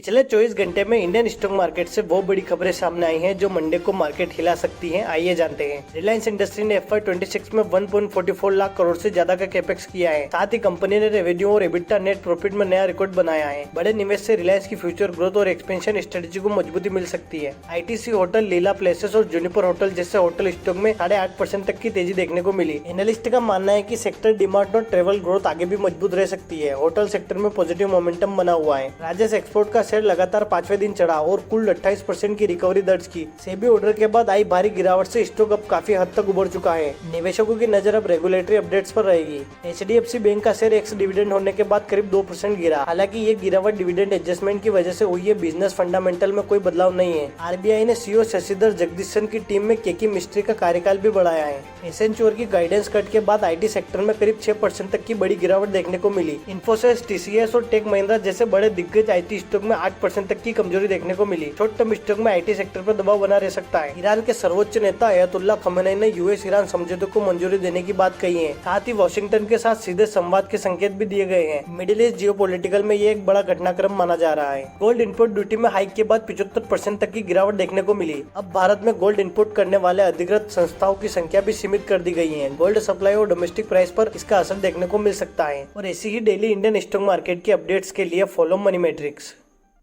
पिछले 24 घंटे में इंडियन स्टॉक मार्केट से वो बड़ी खबरें सामने आई हैं जो मंडे को मार्केट हिला सकती हैं। आइए जानते हैं। रिलायंस इंडस्ट्री ने FY26 में 1.44 लाख करोड़ से ज्यादा का कैपेक्स किया है। साथ ही कंपनी ने रेवेन्यू और एबिटा नेट प्रॉफिट में नया रिकॉर्ड बनाया है। बड़े निवेश से रिलायंस की फ्यूचर ग्रोथ और एक्सपेंशन स्ट्रेटेजी को मजबूती मिल सकती है। ITC होटल, लीला प्लेसेस और जूनिपर होटल जैसे होटल स्टॉक में 8.5% तक की तेजी देखने को मिली। एनालिस्ट का मानना है कि सेक्टर डिमांड और ट्रेवल ग्रोथ आगे भी मजबूत रह सकती है। होटल सेक्टर में पॉजिटिव मोमेंटम बना हुआ है। राजेश एक्सपोर्ट का शेयर लगातार 5वें दिन चढ़ा और कुल 28% की रिकवरी दर्ज की। सेबी ऑर्डर के बाद आई भारी गिरावट से स्टॉक अब काफी हद तक उभर चुका है। निवेशकों की नजर अब रेगुलेटरी अपडेट्स पर रहेगी। HDFC बैंक का शेयर एक्स डिविडेंड होने के बाद करीब 2% गिरा। हालांकि ये गिरावट डिविडेंड एडजस्टमेंट की वजह से हुई है। बिजनेस फंडामेंटल में कोई बदलाव नहीं है। RBI ने CEO शशिधर जगदीशन की टीम में केकी मिस्ट्री का कार्यकाल भी बढ़ाया है। एसेंचर की गाइडेंस कट के बाद IT सेक्टर में करीब 6% तक की बड़ी गिरावट देखने को मिली। इन्फोसिस, TCS और टेक महिंद्रा जैसे बड़े दिग्गज IT स्टॉक में 8% तक की कमजोरी देखने को मिली। शॉर्ट टर्म स्टॉक में IT सेक्टर पर दबाव बना रह सकता है। ईरान के सर्वोच्च नेता अयतुल्ला खमेनी ने US ईरान समझौते को मंजूरी देने की बात कही है। साथ ही वॉशिंगटन के साथ सीधे संवाद के संकेत भी दिए गए हैं। मिडिल ईस्ट जियोपॉलिटिकल में ये एक बड़ा घटनाक्रम माना जा रहा है। गोल्ड इनपुट ड्यूटी में हाइक के बाद 75% तक की गिरावट देखने को मिली। अब भारत में गोल्ड इनपुट करने वाले अधिकृत संस्थाओं की संख्या भी सीमित कर दी गई है। गोल्ड सप्लाई और डोमेस्टिक प्राइस पर इसका असर देखने को मिल सकता है। और ऐसी ही डेली इंडियन स्टॉक मार्केट की अपडेट्स के लिए फॉलो मनी मैट्रिक्स।